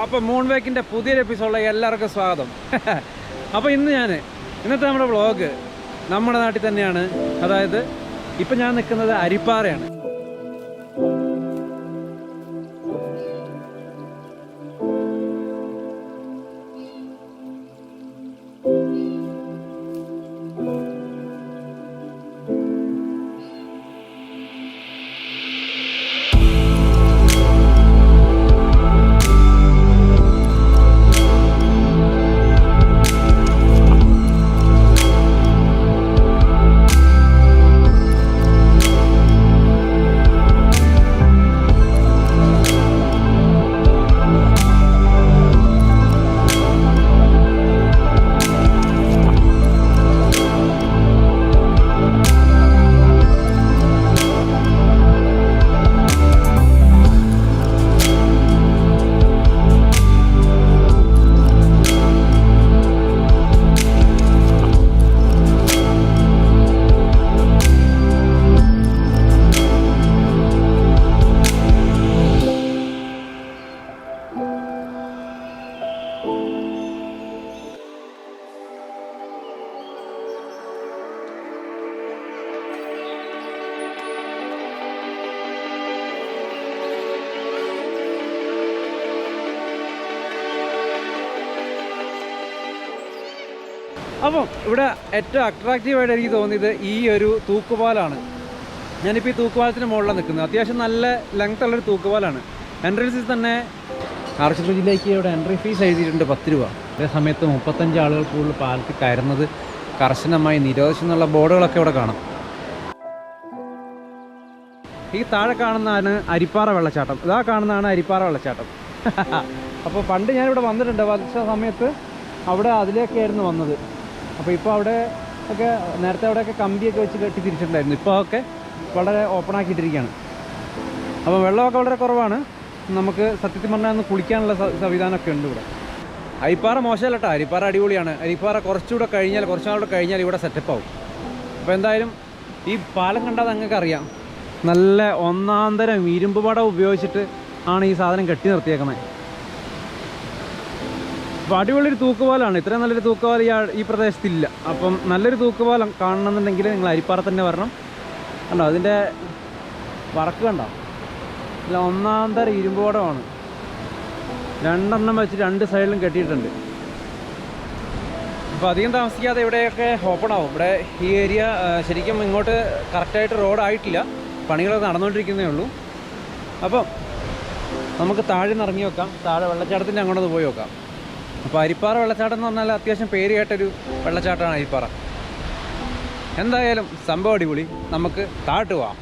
അപ്പോൾ മൂൺ വേക്കിൻ്റെ പുതിയൊരു എപ്പിസോഡിലേക്ക് എല്ലാവർക്കും സ്വാഗതം. അപ്പോൾ ഇന്നത്തെ നമ്മുടെ വ്ളോഗ് നമ്മുടെ നാട്ടിൽ തന്നെയാണ്. അതായത് ഇപ്പം ഞാൻ നിൽക്കുന്നത് അരിപ്പാറയാണ്. അപ്പം ഇവിടെ ഏറ്റവും അട്രാക്റ്റീവായിട്ട് എനിക്ക് തോന്നിയത് ഈ ഒരു തൂക്കുപാലാണ്. ഞാനിപ്പോൾ ഈ തൂക്കുപാലത്തിന് മുകളിലാണ് നിൽക്കുന്നത്. അത്യാവശ്യം നല്ല ലെങ്ത് ഉള്ളൊരു തൂക്കുപാലാണ്. എൻട്രൻസിൽ തന്നെ കാർഷിക ജില്ലയ്ക്ക് ഇവിടെ എൻട്രി ഫീസ് എഴുതിയിട്ടുണ്ട് 10 രൂപ. അതേ സമയത്ത് 35 ആളുകൾ കൂടുതൽ പാലത്തിൽ കയറുന്നത് കർശനമായി നിരോധിച്ചു എന്നുള്ള ബോർഡുകളൊക്കെ ഇവിടെ കാണാം. ഈ താഴെ കാണുന്നതാണ് അരിപ്പാറ വെള്ളച്ചാട്ടം. ഇതാ കാണുന്നതാണ് അരിപ്പാറ വെള്ളച്ചാട്ടം. അപ്പോൾ പണ്ട് ഞാനിവിടെ വന്നിട്ടുണ്ട്. വന്ന സമയത്ത് അവിടെ അതിലേക്കായിരുന്നു വന്നത്. അപ്പോൾ ഇപ്പോൾ അവിടെ ഒക്കെ നേരത്തെ അവിടെയൊക്കെ കമ്പിയൊക്കെ വെച്ച് കെട്ടി തിരിച്ചിട്ടുണ്ടായിരുന്നു. ഇപ്പോൾ ഒക്കെ വളരെ ഓപ്പൺ ആക്കിയിട്ടിരിക്കുകയാണ്. അപ്പോൾ വെള്ളമൊക്കെ വളരെ കുറവാണ്. നമുക്ക് സത്യത്തിൽ പറഞ്ഞാൽ ഒന്ന് കുളിക്കാനുള്ള സംവിധാനമൊക്കെ ഉണ്ട് ഇവിടെ. അരിപ്പാറ മോശമല്ല കേട്ടോ, അരിപ്പാറ അടിപൊളിയാണ്. അരിപ്പാറ കുറച്ചുകൂടെ കഴിഞ്ഞാൽ കുറച്ചുനാളുടെ കഴിഞ്ഞാൽ ഇവിടെ സെറ്റപ്പ് ആവും. അപ്പോൾ എന്തായാലും ഈ പാലം കണ്ടാൽ നിങ്ങൾക്ക് അറിയാം, നല്ല ഒന്നാന്തരം ഇരുമ്പ് പടം ഉപയോഗിച്ചിട്ട് ആണ് ഈ സാധനം കെട്ടി നിർത്തിയേക്കുന്നത്. അപ്പോൾ അടിപൊളിയൊരു തൂക്കുപാലമാണ്. ഇത്രയും നല്ലൊരു തൂക്കുപാലം ഈ പ്രദേശത്തില്ല. അപ്പം നല്ലൊരു തൂക്കുപാലം കാണണമെന്നുണ്ടെങ്കിൽ നിങ്ങൾ അരിപ്പാറ തന്നെ വരണം. കണ്ടോ അതിൻ്റെ വർക്ക് കണ്ടോ, ഇല്ല ഒന്നാന്തരം ഇരുമ്പോടമാണ്. 2 എണ്ണം വെച്ച് 2 സൈഡിലും കെട്ടിയിട്ടുണ്ട്. അപ്പോൾ അധികം താമസിക്കാതെ ഇവിടെയൊക്കെ ഓപ്പൺ ആവും. ഇവിടെ ഈ ഏരിയ ശരിക്കും ഇങ്ങോട്ട് കറക്റ്റായിട്ട് റോഡായിട്ടില്ല, പണികളൊക്കെ നടന്നുകൊണ്ടിരിക്കുന്നേ ഉള്ളൂ. അപ്പം നമുക്ക് താഴെ നിന്ന് ഇറങ്ങി നോക്കാം. താഴെ വെള്ളച്ചാട്ടത്തിൻ്റെ അങ്ങോട്ടൊന്ന് പോയി നോക്കാം. അപ്പോൾ അരിപ്പാറ വെള്ളച്ചാട്ടം എന്ന് പറഞ്ഞാൽ അത്യാവശ്യം പേര് കേട്ടൊരു വെള്ളച്ചാട്ടമാണ് അരിപ്പാറ. എന്തായാലും സംഭവം അടിപൊളി. നമുക്ക് താഴോട്ട് പോവാം.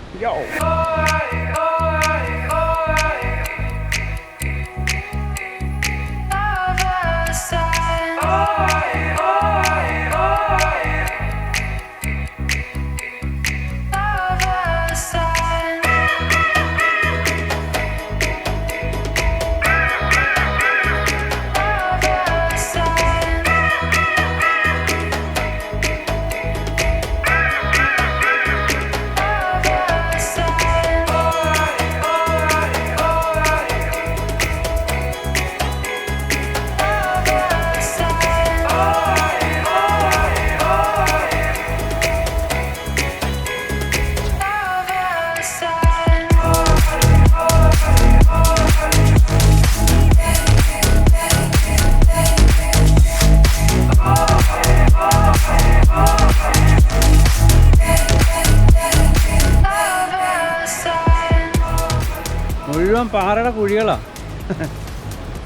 മുഴുവൻ പാറയുടെ കുഴികളാണ്.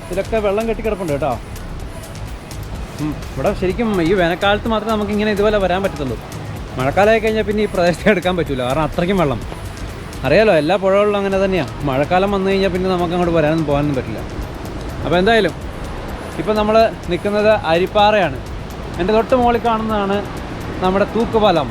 ഇതിലൊക്കെ വെള്ളം കെട്ടിക്കിടപ്പുണ്ട് കേട്ടോ. ഇവിടെ ശരിക്കും ഈ വേനൽക്കാലത്ത് മാത്രമേ നമുക്കിങ്ങനെ ഇതുപോലെ വരാൻ പറ്റത്തുള്ളൂ. മഴക്കാലമായി കഴിഞ്ഞാൽ പിന്നെ ഈ പ്രദേശത്ത് എടുക്കാൻ പറ്റില്ല, കാരണം അത്രയ്ക്കും വെള്ളം. അറിയാലോ, എല്ലാ പുഴകളിലും അങ്ങനെ തന്നെയാണ്. മഴക്കാലം വന്നു കഴിഞ്ഞാൽ പിന്നെ നമുക്ക് അങ്ങോട്ട് വരാനൊന്നും പോകാനൊന്നും പറ്റില്ല. അപ്പോൾ എന്തായാലും ഇപ്പം നമ്മൾ നിൽക്കുന്നത് അരിപ്പാറയാണ്. എൻ്റെ തൊട്ട് മുകളിൽ കാണുന്നതാണ് നമ്മുടെ തൂക്കുപാലം.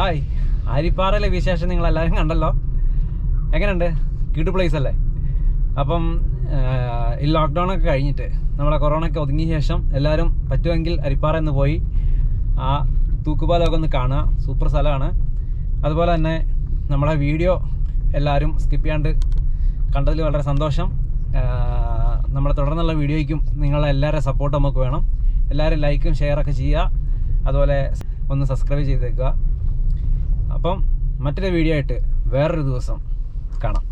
ഹായ്, അരിപ്പാറയിലെ വിശേഷം നിങ്ങളെല്ലാവരും കണ്ടല്ലോ. എങ്ങനെയുണ്ട്? കിടു പ്ലേസ് അല്ലേ? അപ്പം ഈ ലോക്ക്ഡൗണൊക്കെ കഴിഞ്ഞിട്ട് നമ്മളെ കൊറോണയൊക്കെ ഒതുങ്ങിയ ശേഷം എല്ലാവരും പറ്റുമെങ്കിൽ അരിപ്പാറ എന്ന് പോയി ആ തൂക്കുപാലമൊക്കെ ഒന്ന് കാണുക. സൂപ്പർ സ്ഥലമാണ്. അതുപോലെ തന്നെ നമ്മളെ വീഡിയോ എല്ലാവരും സ്കിപ്പ് ചെയ്യാണ്ട് കണ്ടതിൽ വളരെ സന്തോഷം. നമ്മുടെ തുടർന്നുള്ള വീഡിയോയ്ക്കും നിങ്ങളെ എല്ലാവരുടെ സപ്പോർട്ട് നമുക്ക് വേണം. എല്ലാവരും ലൈക്കും ഷെയറൊക്കെ ചെയ്യുക. അതുപോലെ ഒന്ന് സബ്സ്ക്രൈബ് ചെയ്തേക്കുക. അപ്പം മറ്റൊരു വീഡിയോ ആയിട്ട് വേറൊരു ദിവസം കാണാം.